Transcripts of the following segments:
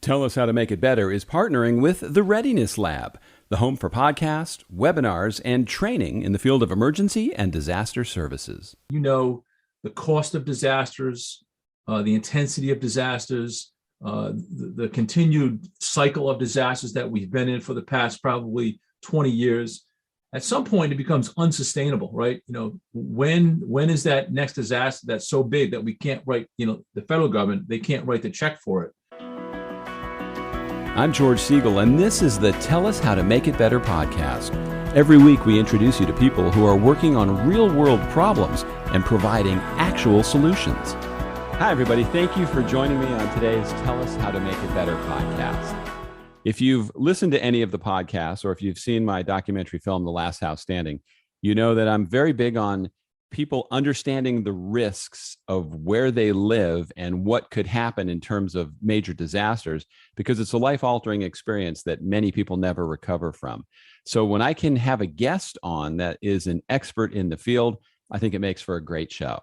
Tell Us How to Make It Better is partnering with the Readiness Lab, the home for podcasts, webinars, and training in the field of emergency and disaster services. You know, the cost of disasters, the intensity of disasters, the continued cycle of disasters that we've been in for the past probably 20 years. At some point, it becomes unsustainable, right? You know, when is that next disaster that's so big that we can't write, the federal government, they can't write the check for it. I'm George Siegel, and this is the Tell Us How to Make It Better podcast. Every week, we introduce you to people who are working on real-world problems and providing actual solutions. Hi, everybody. Thank you for joining me on today's Tell Us How to Make It Better podcast. If you've listened to any of the podcasts, or if you've seen my documentary film, The Last House Standing, you know that I'm very big on people understanding the risks of where they live and what could happen in terms of major disasters, because it's a life-altering experience that many people never recover from. So when I can have a guest on that is an expert in the field, I think it makes for a great show.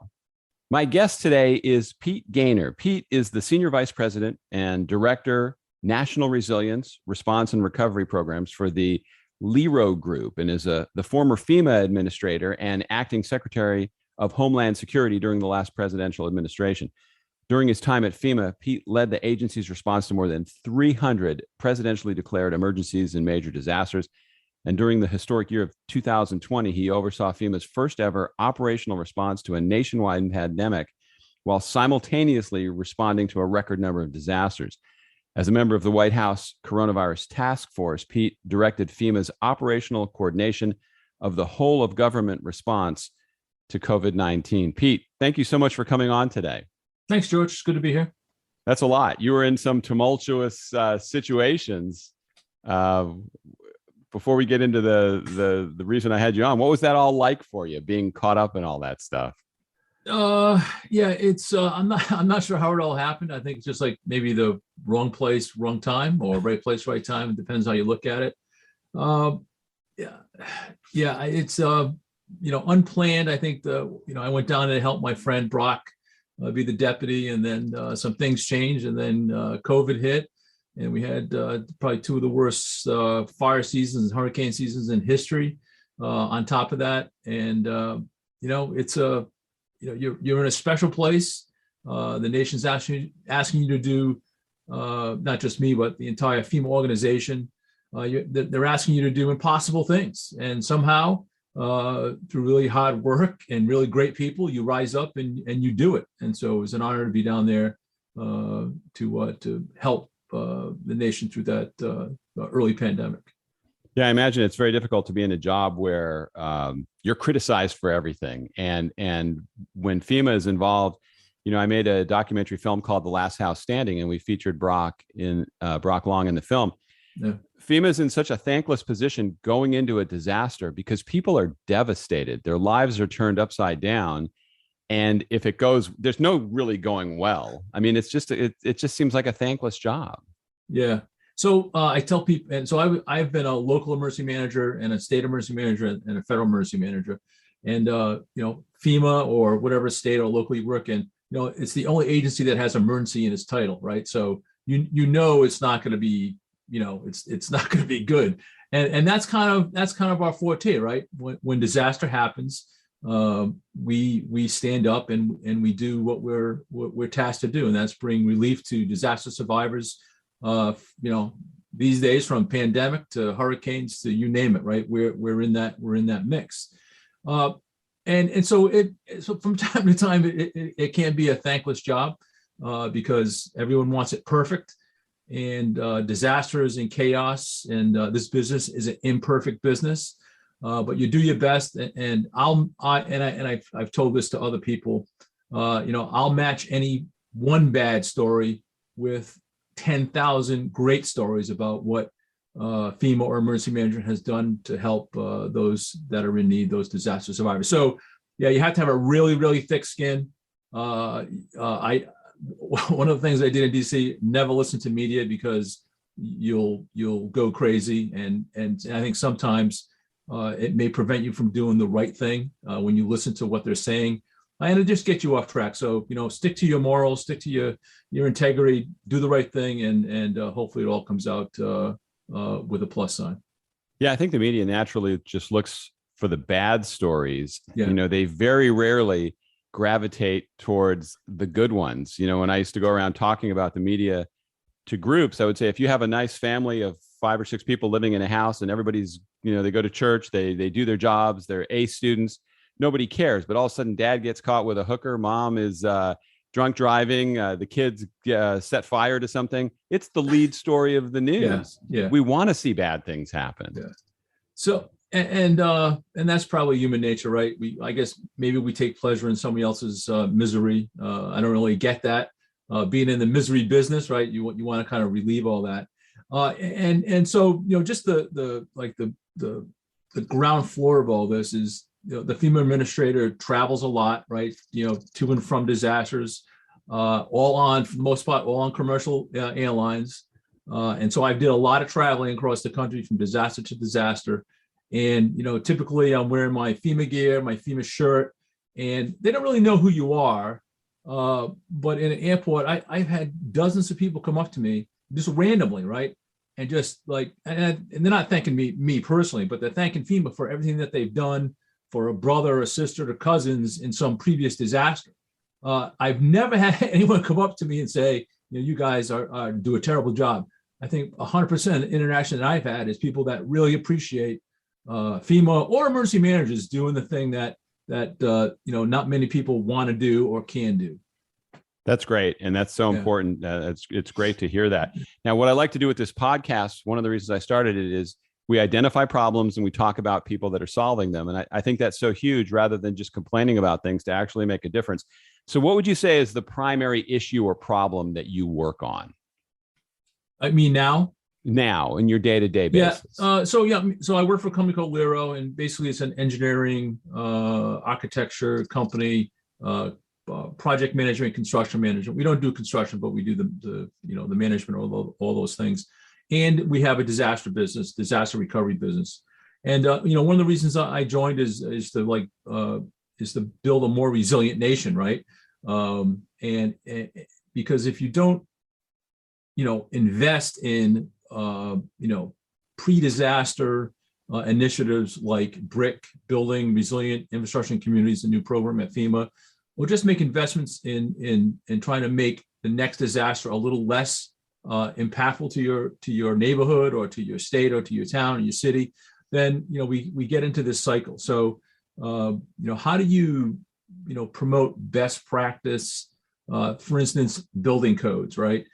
My guest today is Pete Gaynor. Pete is the Senior Vice President and Director, National Resilience, Response and Recovery Programs for the LERO Group, and is the former FEMA administrator and acting secretary of Homeland Security during the last presidential administration. During his time at FEMA, Pete led the agency's response to more than 300 presidentially declared emergencies and major disasters. And during the historic year of 2020, he oversaw FEMA's first ever operational response to a nationwide pandemic while simultaneously responding to a record number of disasters. As a member of the White House Coronavirus Task Force, Pete directed FEMA's operational coordination of the whole of government response to COVID-19. Pete, thank you so much for coming on today. Thanks, George. It's good to be here. That's a lot. You were in some tumultuous situations. Before we get into the reason I had you on, what was that all like for you, being caught up in all that stuff? Yeah, it's I'm not sure how it all happened. I think it's just like maybe the wrong place, wrong time, or right place, right time. It depends how you look at it. It's unplanned. I think I went down to help my friend Brock be the deputy, and then some things changed, and then COVID hit, and we had probably two of the worst fire seasons, hurricane seasons in history. On top of that, and it's a you're in a special place. The nation's asking you to do, not just me, but the entire FEMA organization. They're asking you to do impossible things, and somehow, through really hard work and really great people, you rise up and you do it. And so it was an honor to be down there to help the nation through that early pandemic. Yeah, I imagine it's very difficult to be in a job where you're criticized for everything. And when FEMA is involved, I made a documentary film called The Last House Standing, and we featured Brock Long in the film. Yeah. FEMA is in such a thankless position going into a disaster because people are devastated. Their lives are turned upside down. And if it goes, there's no really going well. I mean, it just seems like a thankless job. Yeah. So I tell people, and so I've been a local emergency manager and a state emergency manager and a federal emergency manager. And, FEMA or whatever state or local you work in, it's the only agency that has emergency in its title, right? So, it's not going to be, it's not going to be good. And that's kind of our forte, right? When disaster happens, we stand up and we do what we're tasked to do. And that's bring relief to disaster survivors. These days, from pandemic to hurricanes to you name it, right? We're in that mix, and so from time to time it can be a thankless job because everyone wants it perfect, and disasters and chaos, and this business is an imperfect business, but you do your best, and I've told this to other people, I'll match any one bad story with 10,000 great stories about what FEMA or emergency management has done to help those that are in need, those disaster survivors. So, yeah, you have to have a really, really thick skin. One of the things I did in DC, never listen to media because you'll go crazy, and I think sometimes it may prevent you from doing the right thing when you listen to what they're saying. and it just gets you off track. So, stick to your morals, stick to your integrity, do the right thing, and hopefully it all comes out with a plus sign. Yeah, I think the media naturally just looks for the bad stories. Yeah. They very rarely gravitate towards the good ones. When I used to go around talking about the media to groups, I would say, if you have a nice family of 5 or 6 people living in a house and everybody's, they go to church, they do their jobs, they're A students, nobody cares. But all of a sudden dad gets caught with a hooker, mom is drunk driving, the kids set fire to something. It's the lead story of the news. Yeah. We want to see bad things happen. Yeah. So, and that's probably human nature, right? I guess maybe we take pleasure in somebody else's misery. I don't really get that. Being in the misery business, right? You want to kind of relieve all that. And so, just the ground floor of all this is, the FEMA administrator travels a lot, right? To and from disasters, all on, for the most part, all on commercial airlines. And so I did a lot of traveling across the country from disaster to disaster. And, typically I'm wearing my FEMA gear, my FEMA shirt, and they don't really know who you are. But in an airport, I've had dozens of people come up to me just randomly, right? And just like, and they're not thanking me personally, but they're thanking FEMA for everything that they've done for a brother or sister or cousins in some previous disaster. I've never had anyone come up to me and say, you guys do a terrible job. I think 100% interaction that I've had is people that really appreciate FEMA or emergency managers doing the thing that not many people want to do or can do. That's great. And that's so important. It's great to hear that. Now, what I like to do with this podcast, one of the reasons I started it is we identify problems and we talk about people that are solving them. And I think that's so huge, rather than just complaining about things, to actually make a difference. So what would you say is the primary issue or problem that you work on? I mean, now in your day-to-day basis. So I work for a company called Lero, and basically it's an engineering architecture company, project management, construction management. We don't do construction, but we do the management, all those things. And we have a disaster recovery business. And one of the reasons I joined is to build a more resilient nation, right? And because if you don't invest in pre-disaster initiatives like BRIC, building resilient infrastructure and communities, a new program at FEMA, or just make investments in trying to make the next disaster a little less impactful to your neighborhood or to your state or to your town or your city, then we get into this cycle. So how do you promote best practice? For instance, building codes, right?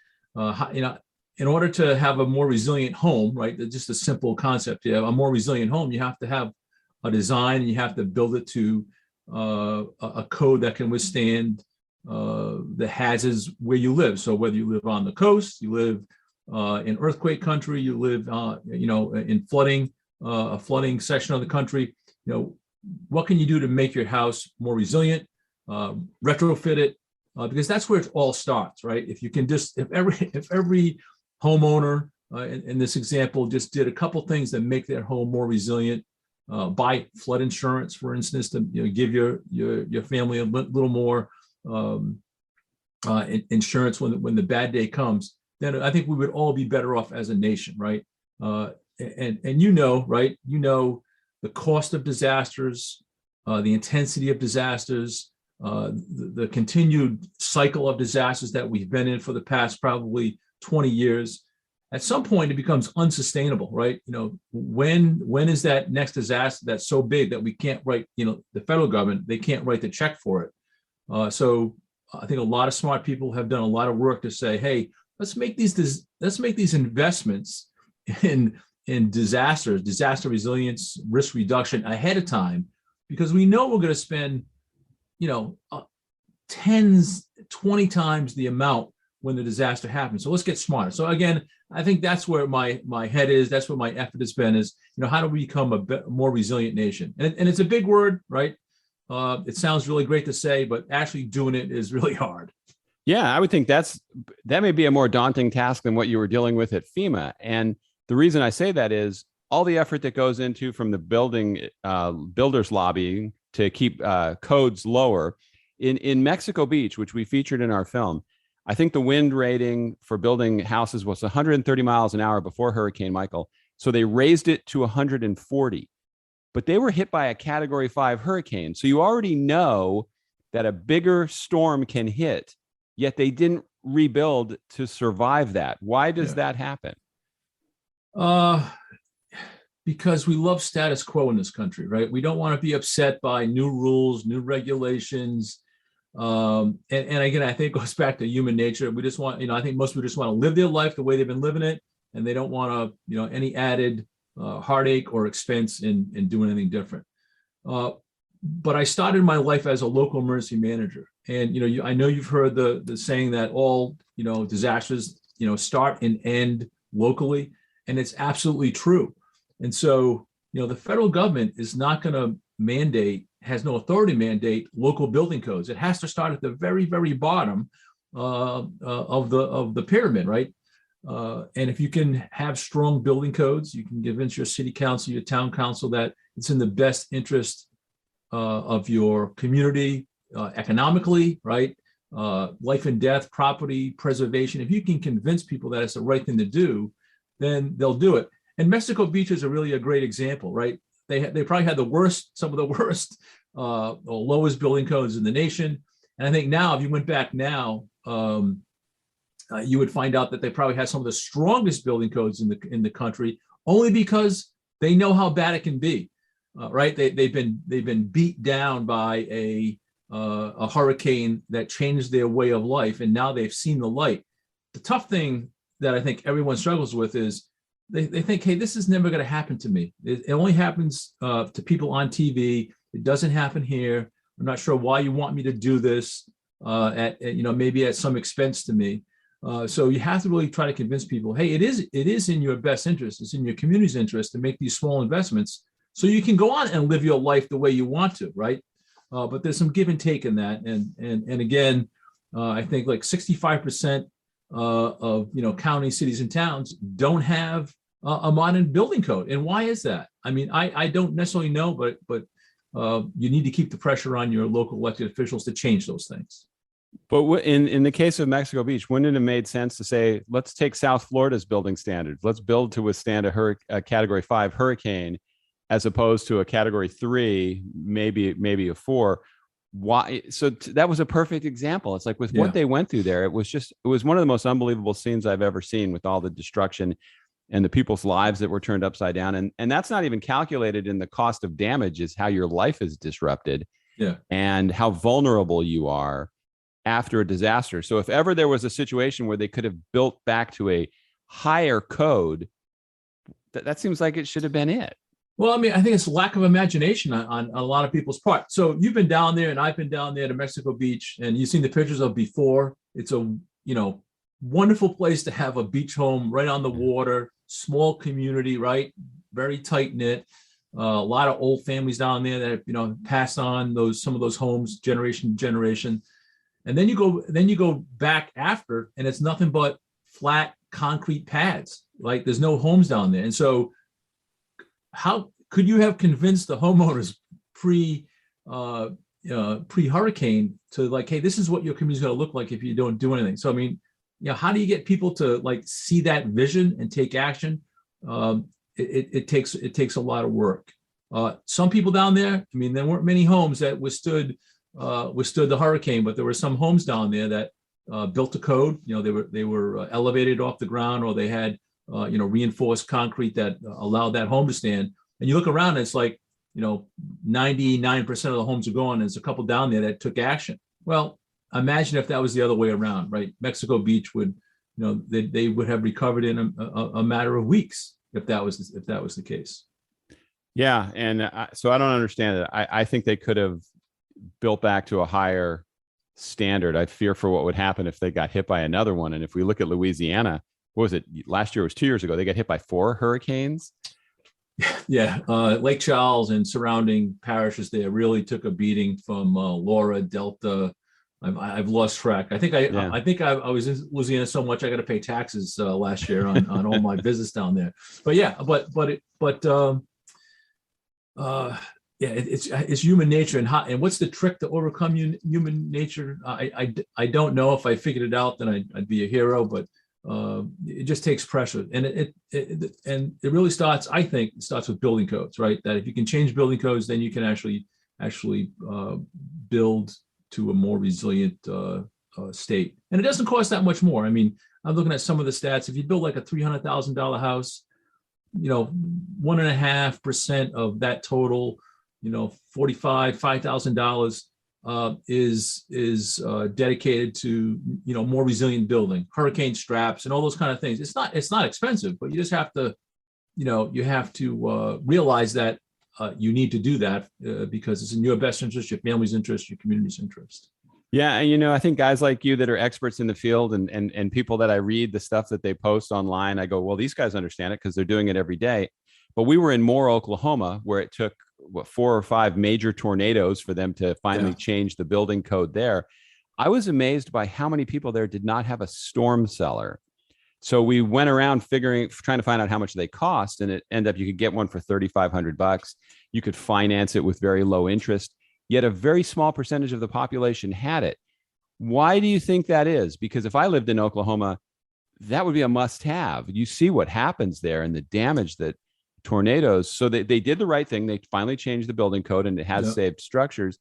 In order to have a more resilient home, right? Just a simple concept. You have a more resilient home, you have to have a design, and you have to build it to a code that can withstand the hazards where you live. So whether you live on the coast, you live in earthquake country, you live in flooding, a flooding section of the country, what can you do to make your house more resilient, retrofit it, because that's where it all starts, right? If you can if every homeowner in this example just did a couple things that make their home more resilient, buy flood insurance, for instance, to give your family a little more insurance when the bad day comes, then I think we would all be better off as a nation, right? And right? The cost of disasters, the intensity of disasters, the continued cycle of disasters that we've been in for the past probably 20 years. At some point, it becomes unsustainable, right? When is that next disaster that's so big that we can't write, the federal government, they can't write the check for it. So I think a lot of smart people have done a lot of work to say, hey, let's make these investments in disaster resilience, risk reduction ahead of time, because we know we're going to spend, 20 times the amount when the disaster happens. So let's get smarter. So again, I think that's where my head is. That's where my effort has been, is, how do we become a more resilient nation? And it's a big word, right? It sounds really great to say, but actually doing it is really hard. Yeah, I would think that may be a more daunting task than what you were dealing with at FEMA. And the reason I say that is all the effort that goes into from the builders lobby to keep codes lower. In Mexico Beach, which we featured in our film, I think the wind rating for building houses was 130 miles an hour before Hurricane Michael. So they raised it to 140. But they were hit by a Category 5 hurricane. So you already know that a bigger storm can hit, yet they didn't rebuild to survive that. Why does that happen? Because we love status quo in this country, right? We don't want to be upset by new rules, new regulations. And again, I think it goes back to human nature. We just want, I think most people just want to live their life the way they've been living it. And they don't want to, any added heartache or expense in doing anything different. But I started my life as a local emergency manager. And, I know you've heard the saying that all, disasters, start and end locally. And it's absolutely true. And so, the federal government is not going to has no authority to mandate local building codes. It has to start at the very, very bottom of the pyramid, right? And if you can have strong building codes, you can convince your city council, your town council that it's in the best interest of your community economically, right? Life and death, property preservation. If you can convince people that it's the right thing to do, then they'll do it. And Mexico Beach is really a great example, right? They probably had some of the worst or lowest building codes in the nation. And I think now, if you went back now, you would find out that they probably had some of the strongest building codes in the country, only because they know how bad it can be, right? They've been beat down by a hurricane that changed their way of life, and now they've seen the light. The tough thing that I think everyone struggles with is they think, hey, this is never going to happen to me. It only happens to people on TV. It doesn't happen here. I'm not sure why you want me to do this at maybe at some expense to me. So you have to really try to convince people, hey, it is in your best interest. It's in your community's interest to make these small investments so you can go on and live your life the way you want to, right? But there's some give and take in that. And again, I think like 65% of counties, cities, and towns don't have a modern building code. And why is that? I mean, I don't necessarily know, but you need to keep the pressure on your local elected officials to change those things. But in the case of Mexico Beach, wouldn't it have made sense to say, let's take South Florida's building standards. Let's build to withstand a Category 5 hurricane, as opposed to a Category 3, maybe a 4. Why? So that was a perfect example. It's like with what they went through there, it was one of the most unbelievable scenes I've ever seen, with all the destruction and the people's lives that were turned upside down. And that's not even calculated in the cost of damage, is how your life is disrupted and how vulnerable you are after a disaster. So if ever there was a situation where they could have built back to a higher code, that seems like it should have been it. Well, I mean, I think it's lack of imagination on a lot of people's part. So you've been down there, and I've been down there to Mexico Beach, and you've seen the pictures of before. It's a, wonderful place to have a beach home right on the water, small community, right? Very tight knit. A lot of old families down there that have, passed on some of those homes generation to generation. And then you go back after, and it's nothing but flat concrete pads. Like, there's no homes down there. And so how could you have convinced the homeowners pre-hurricane to, like, hey, this is what your community is going to look like if you don't do anything? So, I mean, how do you get people to see that vision and take action? It takes a lot of work. Some people down there, I mean, there weren't many homes that withstood the hurricane, but there were some homes down there that built a code. They were elevated off the ground, or they had reinforced concrete that allowed that home to stand. And you look around, and it's like 99% of the homes are gone. And there's a couple down there that took action. Well, imagine if that was the other way around, right? Mexico Beach would, they would have recovered in a matter of weeks if that was the case. Yeah, and so I don't understand it. I think they could have built back to a higher standard. I fear for what would happen if they got hit by another one. And if we look at Louisiana, what was it? Last year was 2 years ago. They got hit by 4 hurricanes. Yeah, Lake Charles and surrounding parishes there really took a beating from Laura, Delta. I've lost track. I think I was in Louisiana so much I got to pay taxes last year on all my visits down there. But yeah, yeah, it's human nature, and what's the trick to overcome human nature? I don't know. If I figured it out, then I'd be a hero. But it just takes pressure, and it really starts. I think it starts with building codes, right? That if you can change building codes, then you can actually build to a more resilient state, and it doesn't cost that much more. I mean, I'm looking at some of the stats. If you build like a $300,000 house, 1.5% of that total, $5,000 is dedicated to more resilient building, hurricane straps, and all those kind of things. It's not expensive, but you just have to realize that you need to do that because it's in your best interest, your family's interest, your community's interest. Yeah, and I think guys like you that are experts in the field and people that I read the stuff that they post online, I go, well, these guys understand it because they're doing it every day. But we were in Moore, Oklahoma, where it took 4 or 5 major tornadoes for them to finally change the building code there. I was amazed by how many people there did not have a storm cellar. So we went around trying to find out how much they cost, and it ended up you could get one for $3,500. You could finance it with very low interest. Yet a very small percentage of the population had it. Why do you think that is? Because if I lived in Oklahoma, that would be a must-have. You see what happens there and the damage that tornadoes. So they did the right thing. They finally changed the building code, and it has saved structures.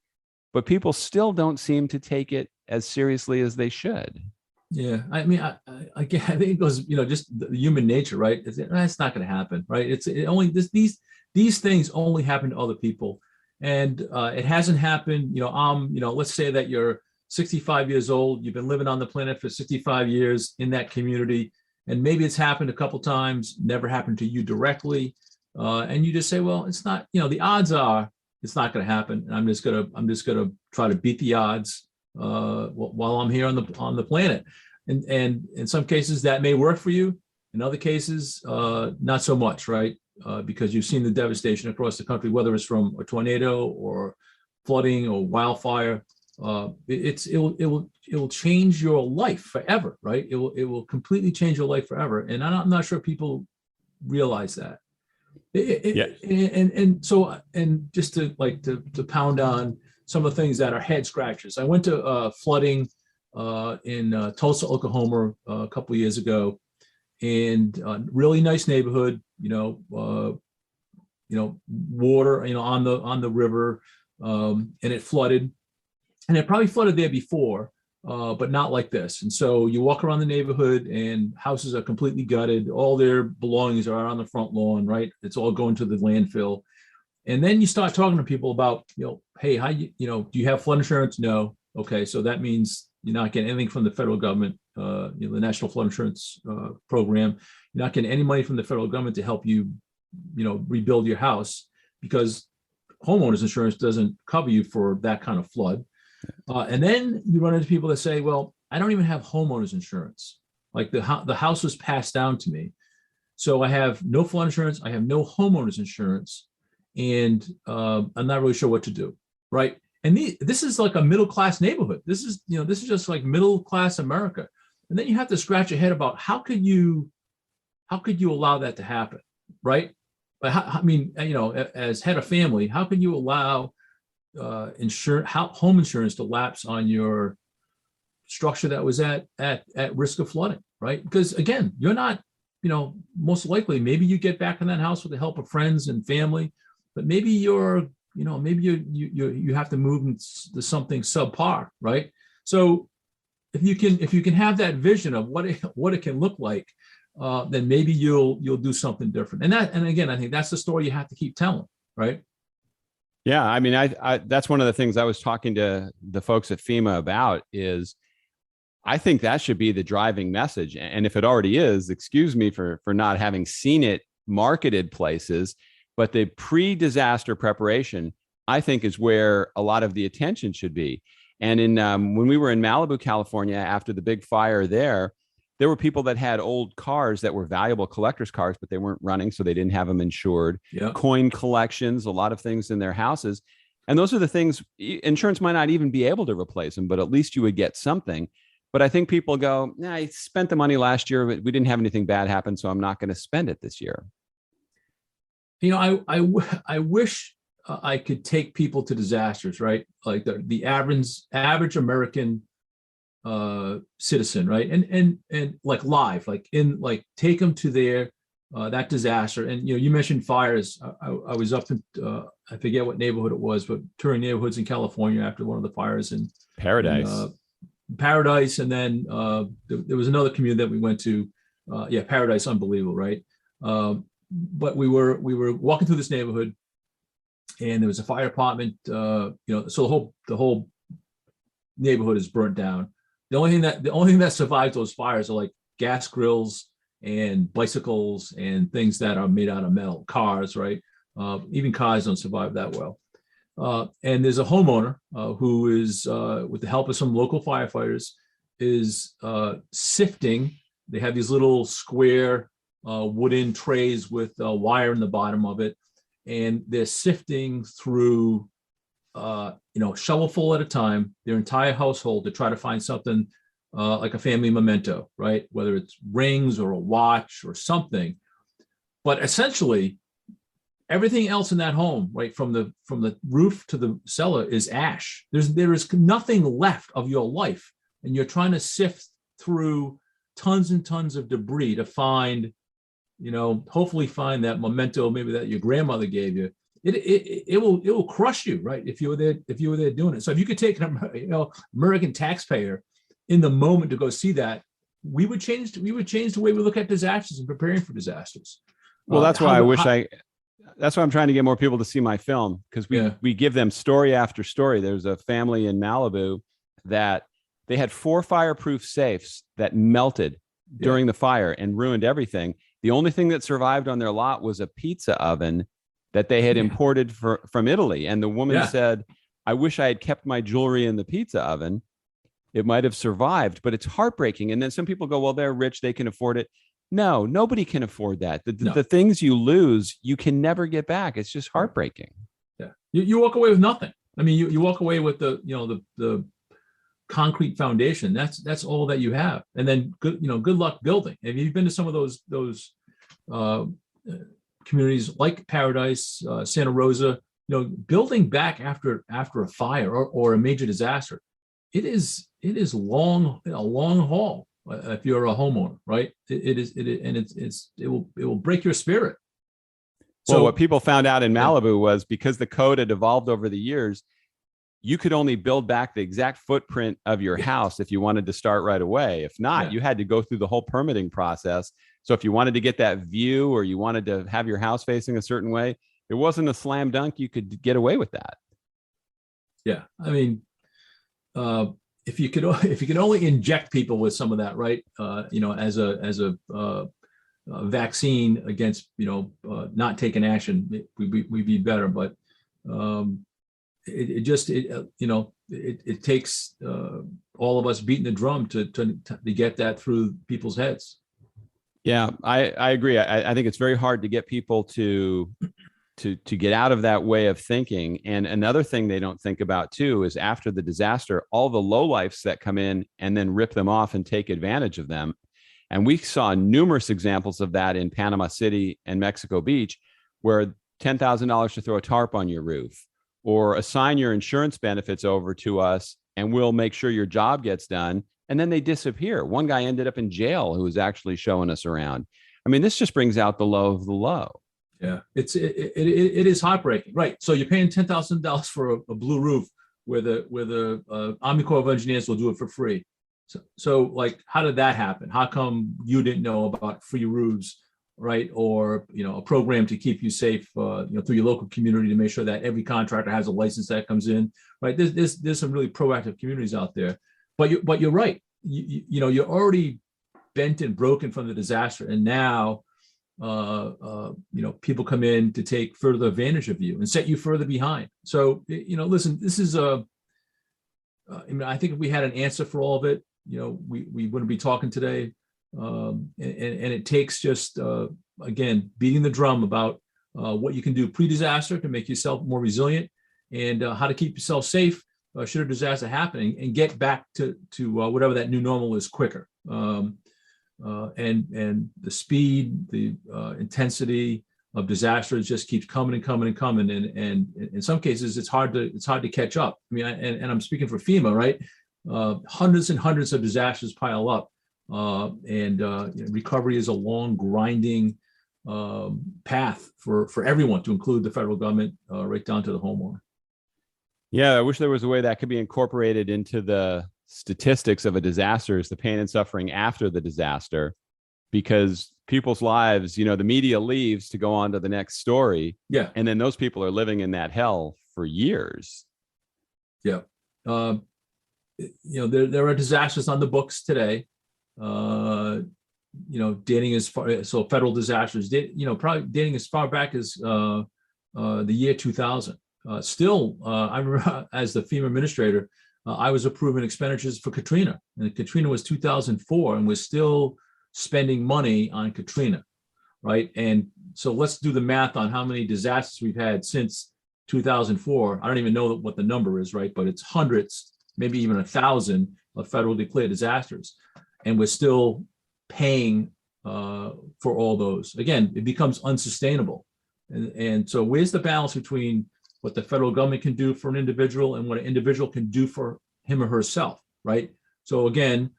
But people still don't seem to take it as seriously as they should. Yeah, I mean, I think it goes, just the human nature, right? It's not going to happen, right? These things only happen to other people. And it hasn't happened, let's say that you're 65 years old, you've been living on the planet for 65 years in that community, and maybe it's happened a couple times, never happened to you directly. And you just say, well, it's not, the odds are it's not going to happen. And I'm just going to try to beat the odds while I'm here on the planet. And in some cases that may work for you. In other cases, not so much, right? Because you've seen the devastation across the country, whether it's from a tornado or flooding or wildfire. It will change your life forever, right? It will completely change your life forever. And I'm not sure people realize that. And just to pound on some of the things that are head scratchers. I went to flooding in Tulsa, Oklahoma, a couple of years ago. And really nice neighborhood, water, on the river, and it flooded, and it probably flooded there before, but not like this. And so you walk around the neighborhood, and houses are completely gutted. All their belongings are out on the front lawn, right? It's all going to the landfill. And then you start talking to people about, hey, how do you have flood insurance? No. Okay, so that means you're not getting anything from the federal government. The National Flood Insurance Program. You're not getting any money from the federal government to help you, rebuild your house, because homeowners insurance doesn't cover you for that kind of flood. And then you run into people that say, well, I don't even have homeowners insurance. Like the house was passed down to me. So I have no flood insurance. I have no homeowners insurance. And I'm not really sure what to do. Right. And this is like a middle-class neighborhood. This is just like middle-class America. And then you have to scratch your head about how could you allow that to happen, right? But as head of family, how can you allow home insurance to lapse on your structure that was at risk of flooding, right? Because again, you're not, most likely, maybe you get back in that house with the help of friends and family, but maybe you have to move into something subpar, right? So if you can have that vision of what it can look like, then maybe you'll do something different. And again, I think that's the story you have to keep telling, right? Yeah, I mean, I that's one of the things I was talking to the folks at FEMA about is I think that should be the driving message. And if it already is, excuse me for not having seen it marketed places, but the pre-disaster preparation, I think, is where a lot of the attention should be. And when we were in Malibu, California, after the big fire there were people that had old cars that were valuable collector's cars, but they weren't running, so they didn't have them insured. Yeah. Coin collections, a lot of things in their houses. And those are the things, insurance might not even be able to replace them, but at least you would get something. But I think people go, I spent the money last year, but we didn't have anything bad happen, so I'm not going to spend it this year. I wish I could take people to disasters, right? Like the average American citizen, right? And like live, like take them to their that disaster. And you mentioned fires. I was up in I forget what neighborhood it was, but touring neighborhoods in California after one of the fires in Paradise. Paradise, and then there was another community that we went to. Paradise, unbelievable, right? But we were walking through this neighborhood, and there was a fire department. So the whole neighborhood is burnt down. The only thing that survived those fires are like gas grills and bicycles and things that are made out of metal, cars, right? Even cars don't survive that well. And there's a homeowner who is, with the help of some local firefighters, is sifting. They have these little square wooden trays with wire in the bottom of it, and they're sifting through, shovelful at a time, their entire household to try to find something like a family memento, right? Whether it's rings or a watch or something. But essentially, everything else in that home, right, from the roof to the cellar, is ash. There is nothing left of your life, and you're trying to sift through tons and tons of debris to find, hopefully find that memento maybe that your grandmother gave you. It will crush you, right? If you were there doing it. So if you could take an American taxpayer in the moment to go see that, we would change the way we look at disasters and preparing for disasters. Well, that's why that's why I'm trying to get more people to see my film, because we give them story after story. There's a family in Malibu that they had 4 fireproof safes that melted during the fire and ruined everything. The only thing that survived on their lot was a pizza oven that they had imported from Italy. And the woman said, I wish I had kept my jewelry in the pizza oven. It might have survived, but it's heartbreaking. And then some people go, well, they're rich, they can afford it. No, nobody can afford that. The things you lose, you can never get back. It's just heartbreaking. Yeah. You walk away with nothing. I mean, you walk away with the concrete foundation. That's all that you have. And then good luck building. Have you been to some of those communities like Paradise, Santa Rosa, building back after a fire or a major disaster? It is a long haul. If you're a homeowner, right? It will break your spirit. So what people found out in Malibu was, because the code had evolved over the years, you could only build back the exact footprint of your house if you wanted to start right away. If not, you had to go through the whole permitting process. So if you wanted to get that view, or you wanted to have your house facing a certain way, it wasn't a slam dunk. You could get away with that. Yeah. I mean, if you could only inject people with some of that, right? As a vaccine against not taking action, we'd be better. But it takes all of us beating the drum to get that through people's heads. Yeah, I agree. I think it's very hard to get people to get out of that way of thinking. And another thing they don't think about too is, after the disaster, all the lowlifes that come in and then rip them off and take advantage of them. And we saw numerous examples of that in Panama City and Mexico Beach, where $10,000 to throw a tarp on your roof, or assign your insurance benefits over to us and we'll make sure your job gets done. And then they disappear. One guy ended up in jail who was actually showing us around. I mean, this just brings out the low of the low. Yeah, it is heartbreaking, right? So you're paying $10,000 for a blue roof, where the Army Corps of Engineers will do it for free. So like, how did that happen? How come you didn't know about free roofs, right? Or a program to keep you safe, through your local community, to make sure that every contractor has a license that comes in, right? There's some really proactive communities out there, but you're right. You're already bent and broken from the disaster, and now people come in to take further advantage of you and set you further behind. So listen, this is I think if we had an answer for all of it, we wouldn't be talking today. And it takes just again, beating the drum about what you can do pre-disaster to make yourself more resilient, and how to keep yourself safe should a disaster happen, and get back to whatever that new normal is quicker. And the speed, the intensity, of disasters just keeps coming and coming and coming, and in some cases it's hard to catch up. I mean, and I'm speaking for FEMA, right? Hundreds and hundreds of disasters pile up, and recovery is a long, grinding path for everyone, to include the federal government, right down to the homeowner. Yeah, I wish there was a way that could be incorporated into the statistics of a disaster, is the pain and suffering after the disaster, because people's lives, the media leaves to go on to the next story. Yeah. And then those people are living in that hell for years. Yeah. There are disasters on the books today, dating as far, so federal disasters, probably dating as far back as the year 2000. Still, I remember as the FEMA administrator, I was approving expenditures for Katrina, and Katrina was 2004, and we're still spending money on Katrina, right? And so let's do the math on how many disasters we've had since 2004. I don't even know what the number is, right? But it's hundreds, maybe even 1,000 of federal declared disasters, and we're still paying for all those. Again, it becomes unsustainable, and so where's the balance between what the federal government can do for an individual and what an individual can do for him or herself, right? So again,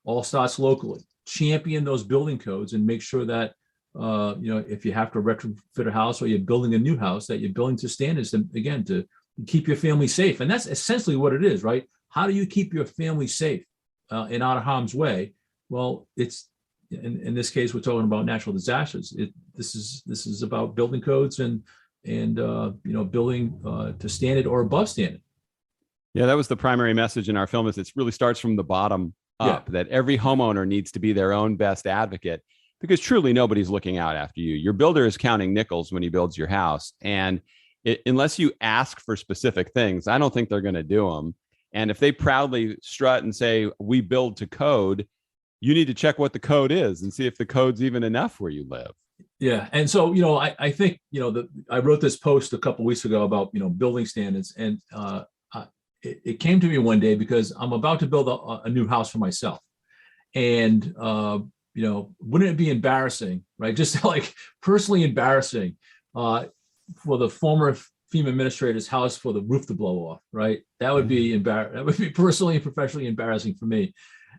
all starts locally. Champion those building codes and make sure that, if you have to retrofit a house or you're building a new house, that you're building to standards, to keep your family safe. And that's essentially what it is, right? How do you keep your family safe and out of harm's way? Well, it's, in this case, we're talking about natural disasters. This is about building codes and building to standard or above standard. Yeah, that was the primary message in our film. Is it really starts from the bottom up, that every homeowner needs to be their own best advocate, because truly nobody's looking out after you. Your builder is counting nickels when he builds your house, and unless you ask for specific things, I don't think they're going to do them. And if they proudly strut and say we build to code, you need to check what the code is and see if the code's even enough where you live. Yeah. And so, I think, I wrote this post a couple of weeks ago about, building standards. And it came to me one day because I'm about to build a new house for myself. And, wouldn't it be embarrassing, right? Just like personally embarrassing for the former FEMA administrator's house for the roof to blow off, right? That would be that would be personally and professionally embarrassing for me.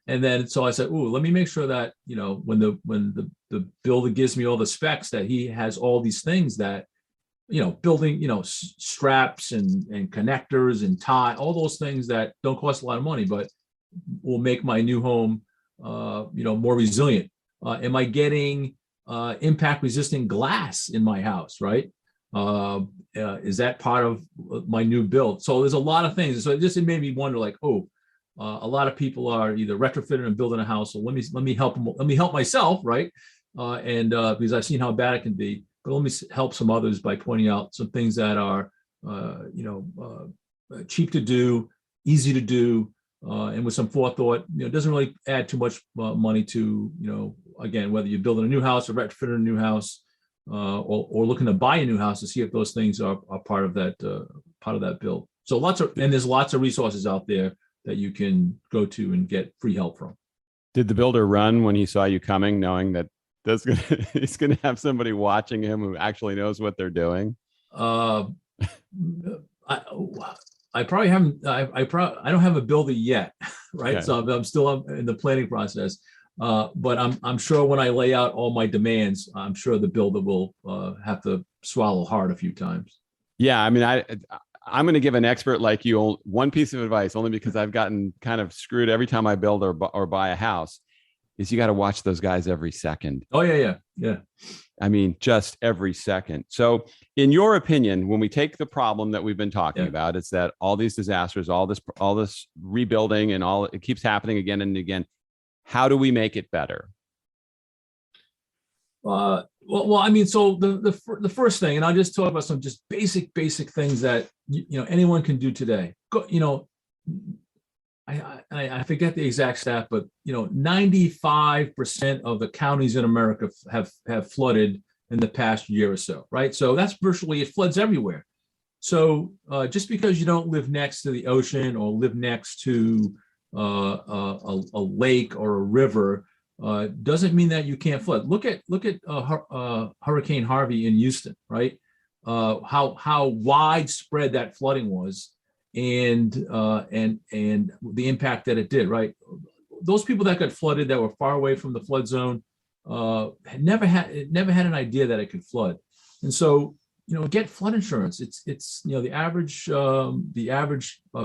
And then, so I said, let me make sure that, when the builder gives me all the specs, that he has all these things that, building, straps and connectors and tie, all those things that don't cost a lot of money, but will make my new home, more resilient. Am I getting impact resistant glass in my house, right? Is that part of my new build? So there's a lot of things. So it made me wonder, like, a lot of people are either retrofitting and building a house. So let me help them. Let me help myself, right? Because I've seen how bad it can be. But let me help some others by pointing out some things that are, cheap to do, easy to do, and with some forethought. It doesn't really add too much money to, again, whether you're building a new house or retrofitting a new house, or looking to buy a new house, to see if those things are part of that build. So there's lots of resources out there that you can go to and get free help from. Did the builder run when he saw you coming, knowing that he's going to have somebody watching him who actually knows what they're doing? I probably haven't. I don't have a builder yet, right? Okay. So I'm still in the planning process. But I'm sure when I lay out all my demands, I'm sure the builder will have to swallow hard a few times. Yeah, I mean, I'm going to give an expert like you one piece of advice, only because I've gotten kind of screwed every time I build or buy a house, is you got to watch those guys every second. Oh, yeah. I mean, just every second. So in your opinion, when we take the problem that we've been talking about, it's that all these disasters, all this rebuilding and it keeps happening again and again. How do we make it better? Well, I mean, so the first thing, and I'll just talk about some just basic things that anyone can do today. I forget the exact stat, but 95% of the counties in America have flooded in the past year or so, right? So that's virtually, it floods everywhere. So just because you don't live next to the ocean or live next to a lake or a river doesn't mean that you can't flood. Look at Hurricane Harvey in Houston, right? How widespread that flooding was, and the impact that it did, right? Those people that got flooded that were far away from the flood zone had never had an idea that it could flood, and so get flood insurance. It's the average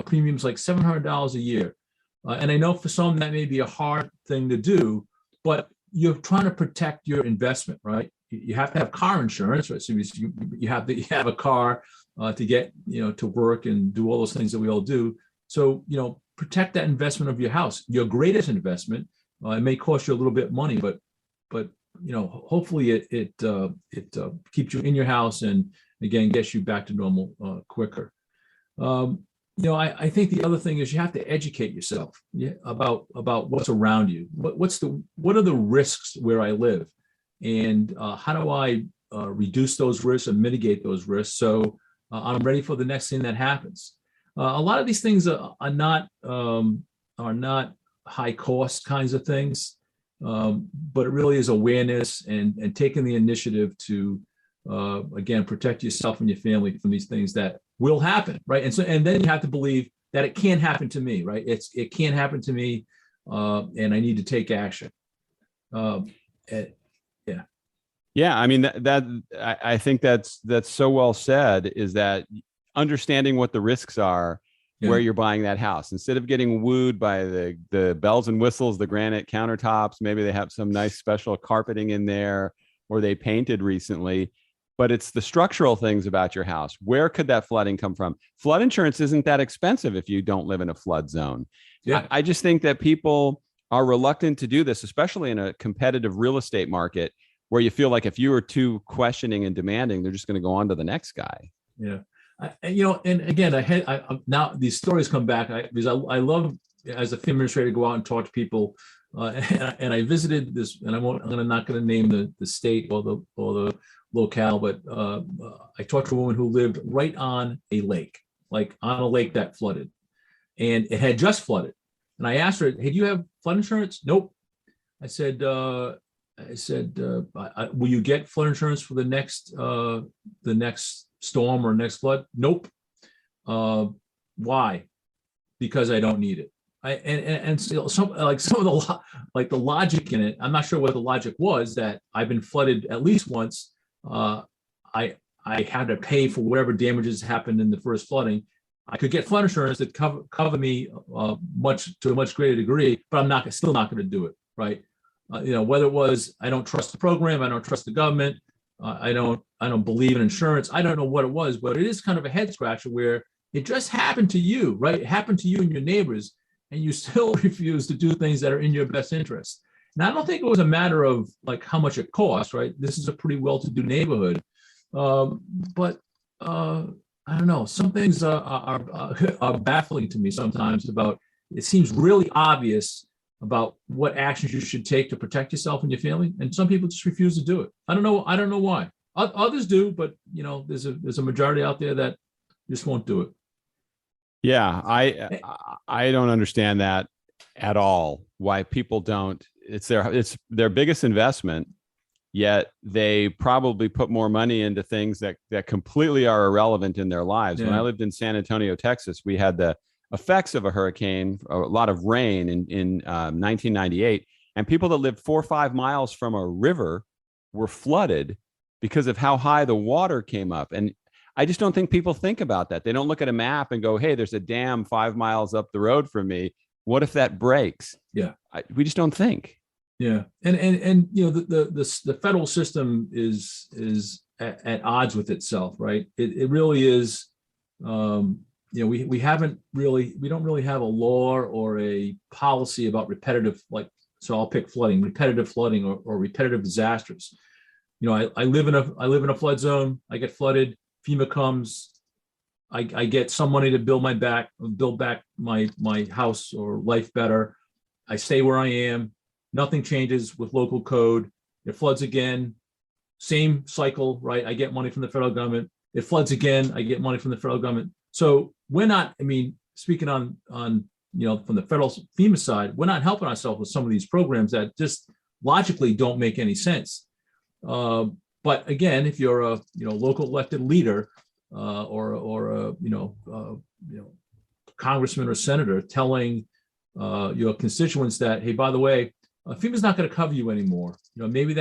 premium is like $700 a year, and I know for some that may be a hard thing to do, but you're trying to protect your investment, right? You have to have car insurance, right? So you have a car to get to work and do all those things that we all do. So protect that investment of your house, your greatest investment. It may cost you a little bit of money, but hopefully it keeps you in your house and again gets you back to normal quicker. I think the other thing is you have to educate yourself about what's around you. What are the risks where I live, and how do I reduce those risks and mitigate those risks so I'm ready for the next thing that happens. A lot of these things are not high cost kinds of things, but it really is awareness and taking the initiative to again protect yourself and your family from these things that will happen, right? And then you have to believe that it can't happen to me, right? It can't happen to me, and I need to take action. Yeah, I mean I think that's so well said. Is that understanding what the risks are where you're buying that house, instead of getting wooed by the bells and whistles, the granite countertops. Maybe they have some nice special carpeting in there, or they painted recently. But it's the structural things about your house. Where could that flooding come from? Flood insurance isn't that expensive if you don't live in a flood zone. Yeah. I just think that people are reluctant to do this, especially in a competitive real estate market where you feel like if you are too questioning and demanding, they're just going to go on to the next guy. Yeah. And again, now these stories come back because I love, as a fee administrator, go out and talk to people. And I visited this, and I'm not going to name the state or the locale, but I talked to a woman who lived right on a lake, like on a lake that flooded, and it had just flooded. And I asked her, "Hey, do you have flood insurance?" Nope. I said, "Will you get flood insurance for the next storm or next flood?" Nope. Why? Because I don't need it. And still some of the logic in it, I'm not sure what the logic was, that I've been flooded at least once. I had to pay for whatever damages happened in the first flooding. I could get flood insurance that cover me to a much greater degree, but I'm still not going to do it, right? Whether it was I don't trust the program, I don't trust the government, I don't believe in insurance. I don't know what it was, but it is kind of a head scratcher where it just happened to you, right? It happened to you and your neighbors, and you still refuse to do things that are in your best interest. And I don't think it was a matter of like how much it costs, right? This is a pretty well-to-do neighborhood, but I don't know. Some things are baffling to me sometimes. About it seems really obvious about what actions you should take to protect yourself and your family, and some people just refuse to do it. I don't know why. Others do, but there's a majority out there that just won't do it. Yeah, I don't understand that at all. Why people don't? It's their biggest investment, yet they probably put more money into things that completely are irrelevant in their lives. Yeah. When I lived in San Antonio, Texas, we had the effects of a hurricane, a lot of rain in 1998, and people that lived 4 or 5 miles from a river were flooded because of how high the water came up. And I just don't think people think about that. They don't look at a map and go, "Hey, there's a dam 5 miles up the road from me. What if that breaks?" Yeah, we just don't think. Yeah, and the federal system is at odds with itself, right? It really is. We don't really have a law or a policy about repetitive, so I'll pick repetitive flooding or repetitive disasters. I live in a flood zone. I get flooded. FEMA comes. I get some money to build back my house or life better. I stay where I am. Nothing changes with local code. It floods again. Same cycle, right? I get money from the federal government. It floods again. I get money from the federal government. So we're not. Speaking on from the federal FEMA side, we're not helping ourselves with some of these programs that just logically don't make any sense. But again, if you're a local elected leader or a congressman or senator telling your constituents that, hey, by the way, FEMA's not going to cover you anymore. Maybe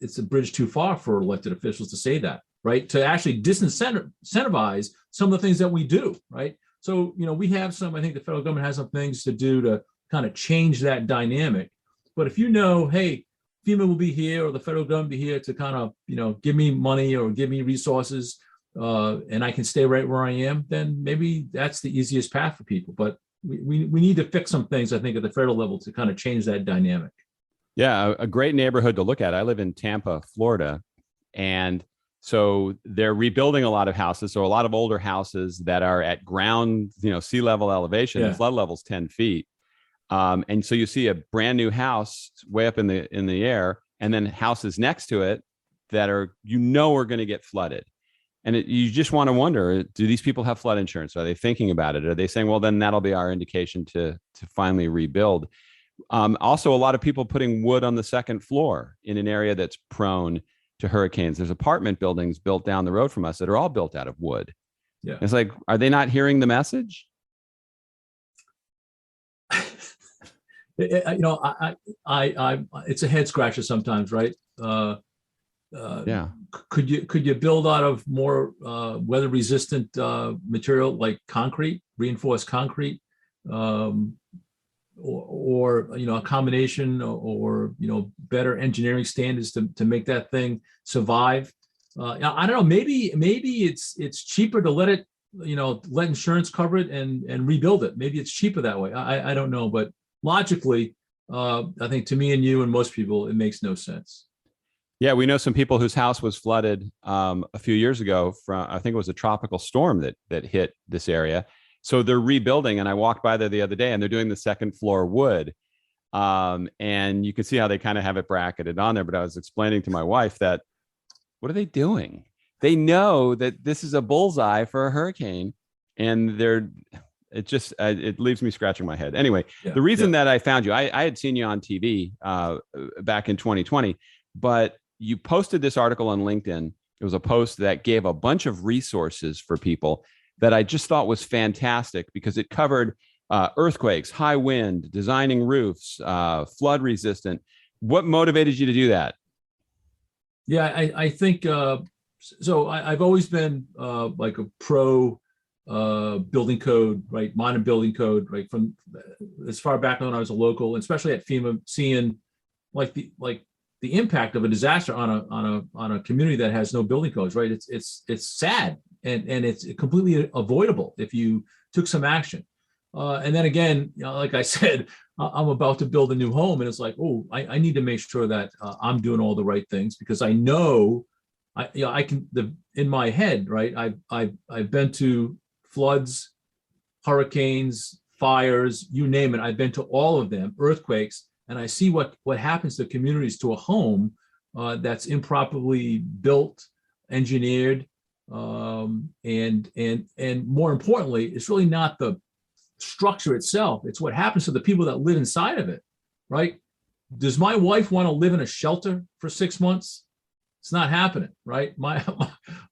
it's a bridge too far for elected officials to say that, right? To actually disincentivize some of the things that we do, right? So, we have I think the federal government has some things to do to kind of change that dynamic. But if hey, FEMA will be here or the federal government will be here to kind of, give me money or give me resources and I can stay right where I am, then maybe that's the easiest path for people. But we need to fix some things, I think, at the federal level to kind of change that dynamic. Yeah, a great neighborhood to look at. I live in Tampa, Florida, and so they're rebuilding a lot of houses. So a lot of older houses that are at ground, sea level elevation, the flood level's 10 feet. And so you see a brand new house way up in the air, and then houses next to it that are going to get flooded. And you just want to wonder, do these people have flood insurance? Are they thinking about it? Are they saying, well, then that'll be our indication to finally rebuild? Also, a lot of people putting wood on the second floor in an area that's prone to hurricanes. There's apartment buildings built down the road from us that are all built out of wood. Yeah. It's like, are they not hearing the message? It's a head scratcher sometimes, right? Yeah. Could you build out of more weather resistant material like concrete, reinforced concrete, or a combination, or better engineering standards to make that thing survive? I don't know. Maybe it's cheaper to let it, let insurance cover it and rebuild it. Maybe it's cheaper that way. I don't know, but logically, I think to me and you and most people, it makes no sense. Yeah, we know some people whose house was flooded a few years ago from, I think it was a tropical storm that hit this area. So they're rebuilding, and I walked by there the other day, and they're doing the second floor wood. And you can see how they kind of have it bracketed on there. But I was explaining to my wife that, what are they doing? They know that this is a bullseye for a hurricane, and it leaves me scratching my head. Anyway, the reason that I found you, I had seen you on TV back in 2020, but you posted this article on LinkedIn. It was a post that gave a bunch of resources for people that I just thought was fantastic because it covered earthquakes, high wind, designing roofs, flood resistant. What motivated you to do that? Yeah, I think so. I've always been like a pro building code, right? Modern building code, right? From as far back when I was a local, especially at FEMA, seeing the impact of a disaster on a community that has no building codes, right? It's sad and it's completely avoidable if you took some action. And then again, like I said, I'm about to build a new home, and it's like, oh, I need to make sure that I'm doing all the right things, because I know, I can. In my head, right? I've been to floods, hurricanes, fires, you name it. I've been to all of them, earthquakes, and I see what happens to communities, to a home that's improperly built, engineered, and more importantly, it's really not the structure itself. It's what happens to the people that live inside of it, right? Does my wife want to live in a shelter for 6 months? It's not happening, right? My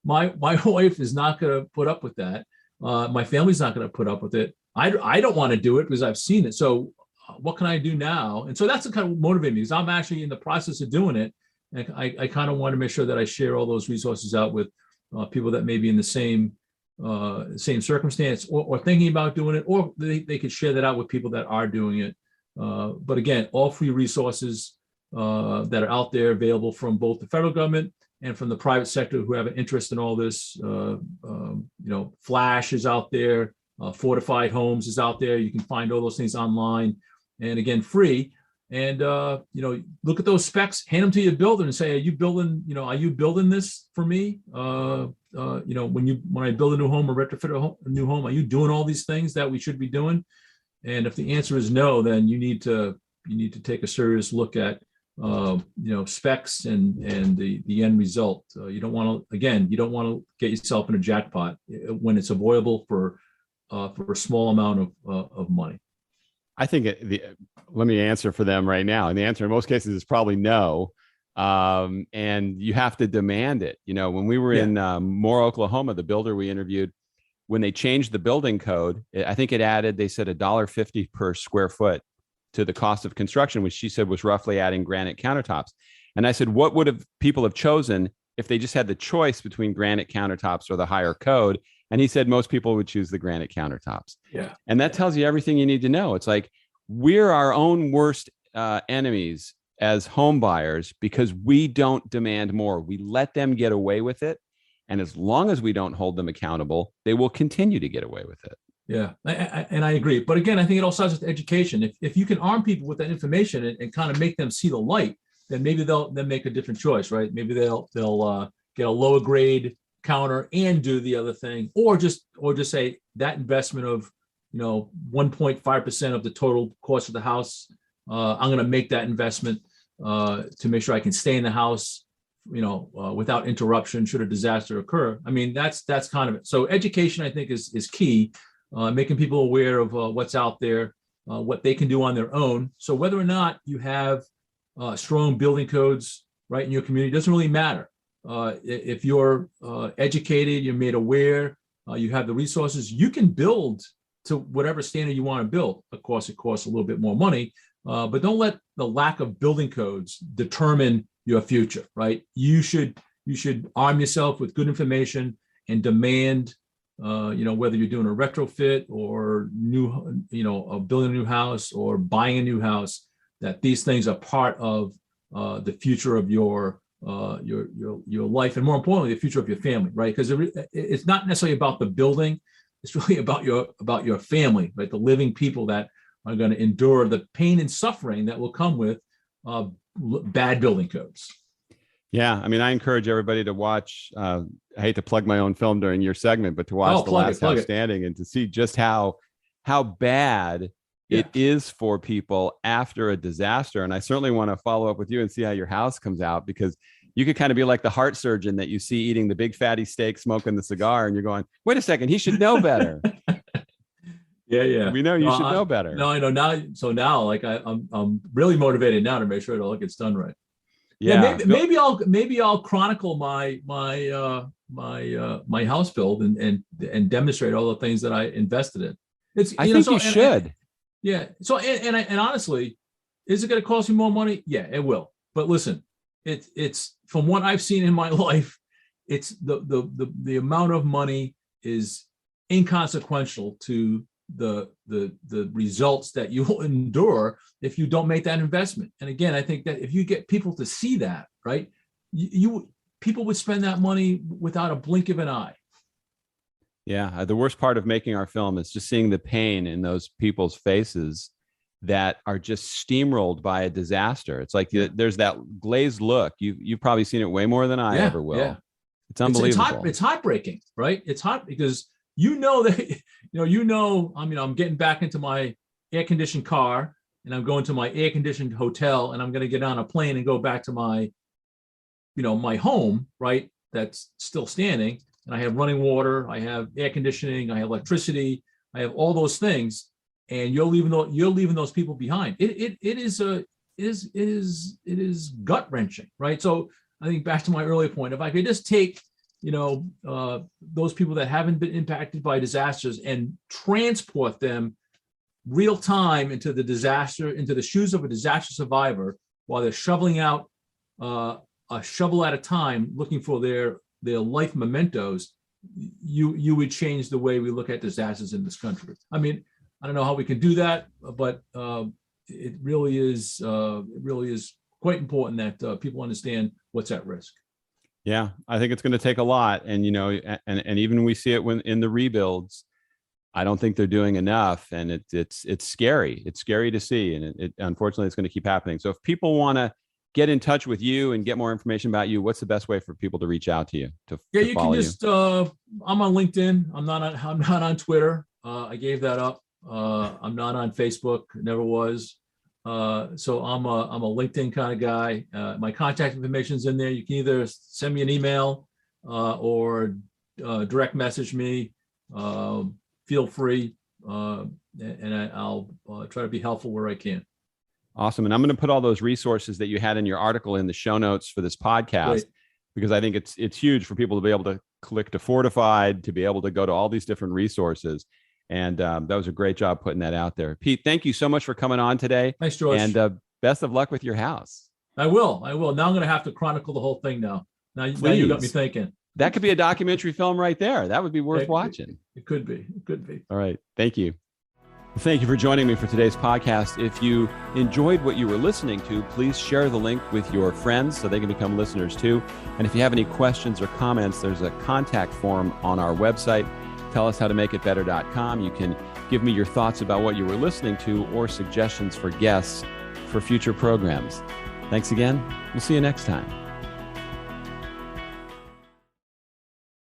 wife is not going to put up with that. My family's not going to put up with it. I don't want to do it because I've seen it. So what can I do now? And so that's the kind of motivating me, because I'm actually in the process of doing it. And I kind of want to make sure that I share all those resources out with people that may be in the same circumstance or thinking about doing it, or they could share that out with people that are doing it. But again, all free resources that are out there available from both the federal government and from the private sector who have an interest in all this. Flash is out there, Fortified Homes is out there. You can find all those things online, and again, free. And look at those specs, hand them to your builder and say, are you building this for me? When I build a new home or retrofit a new home, are you doing all these things that we should be doing? And if the answer is no, then you need to take a serious look at specs and the end result. You don't want to get yourself in a jackpot when it's avoidable for a small amount of money. I think let me answer for them right now. And the answer in most cases is probably no. And you have to demand it. You know, when we were in Moore, Oklahoma, the builder we interviewed, when they changed the building code, I think it added, they said $1.50 per square foot to the cost of construction, which she said was roughly adding granite countertops. And I said, what would have people have chosen if they just had the choice between granite countertops or the higher code? And he said most people would choose the granite countertops. Yeah. And that tells you everything you need to know. It's like we're our own worst enemies as home buyers because we don't demand more. We let them get away with it. And as long as we don't hold them accountable, they will continue to get away with it. Yeah, and I agree. But again, I think it all starts with education. If you can arm people with that information and kind of make them see the light, then maybe they'll make a different choice, right? Maybe they'll get a lower grade counter and do the other thing, or just say that investment of 1.5% of the total cost of the house. I'm going to make that investment to make sure I can stay in the house, without interruption should a disaster occur. I mean, that's kind of it. So education, I think, is key. Making people aware of what's out there, what they can do on their own. So whether or not you have strong building codes right in your community doesn't really matter. If you're educated, you're made aware, you have the resources, you can build to whatever standard you want to build. Of course, it costs a little bit more money, but don't let the lack of building codes determine your future, right? You should arm yourself with good information and demand, whether you're doing a retrofit or building a new house or buying a new house, that these things are part of the future of your life, and more importantly, the future of your family, right? Because it's not necessarily about the building; it's really about your family, right? The living people that are going to endure the pain and suffering that will come with bad building codes. Yeah, I mean, I encourage everybody to watch. I hate to plug my own film during your segment, but to watch The Last House Standing and to see just how bad it is for people after a disaster. And I certainly want to follow up with you and see how your house comes out, because you could kind of be like the heart surgeon that you see eating the big fatty steak, smoking the cigar, and you're going, wait a second, he should know better. Yeah. We know you should know better. No, I know now. So now, like I'm really motivated now to make sure it all gets done right. Yeah, maybe I'll chronicle my house build and demonstrate all the things that I invested in. I think you should. Yeah. So and honestly, is it going to cost me more money? Yeah, it will. But listen, it's from what I've seen in my life, it's the amount of money is inconsequential to the results that you will endure if you don't make that investment. And again, I think that if you get people to see that, right, people would spend that money without a blink of an eye. Yeah, the worst part of making our film is just seeing the pain in those people's faces that are just steamrolled by a disaster. It's like there's that glazed look. You've probably seen it way more than I ever will. Yeah. It's unbelievable. It's heartbreaking, right? It's hot because that I mean, I'm getting back into my air-conditioned car and I'm going to my air-conditioned hotel and I'm going to get on a plane and go back to my home, right? That's still standing. And I have running water, I have air conditioning, I have electricity, I have all those things, and you're leaving those people behind. It is gut wrenching, right? So I think back to my earlier point, if I could just take those people that haven't been impacted by disasters and transport them real time into the shoes of a disaster survivor while they're shoveling out a shovel at a time, looking for their life mementos, you would change the way we look at disasters in this country. I mean, I don't know how we can do that, but it really is quite important that people understand what's at risk. Yeah, I think it's going to take a lot, and and even we see it when in the rebuilds. I don't think they're doing enough, and it's scary. It's scary to see, and unfortunately it's going to keep happening. So if people want to get in touch with you and get more information about you, what's the best way for people to reach out to you? You can just I'm on LinkedIn. I'm not on Twitter. I gave that up. I'm not on Facebook. Never was. So I'm a LinkedIn kind of guy. My contact information is in there. You can either send me an email or direct message me. Feel free. I'll try to be helpful where I can. Awesome. And I'm going to put all those resources that you had in your article in the show notes for this podcast, Great. because I think it's huge for people to be able to click to Fortified, to be able to go to all these different resources. And that was a great job putting that out there. Pete, thank you so much for coming on today. Thanks, George. And best of luck with your house. I will. Now I'm going to have to chronicle the whole thing now. Now you got me thinking. That could be a documentary film right there. That would be worth watching. It could be. It could be. All right. Thank you. Thank you for joining me for today's podcast. If you enjoyed what you were listening to, please share the link with your friends so they can become listeners too. And if you have any questions or comments, there's a contact form on our website, tellushowtomakeitbetter.com. You can give me your thoughts about what you were listening to or suggestions for guests for future programs. Thanks again. We'll see you next time.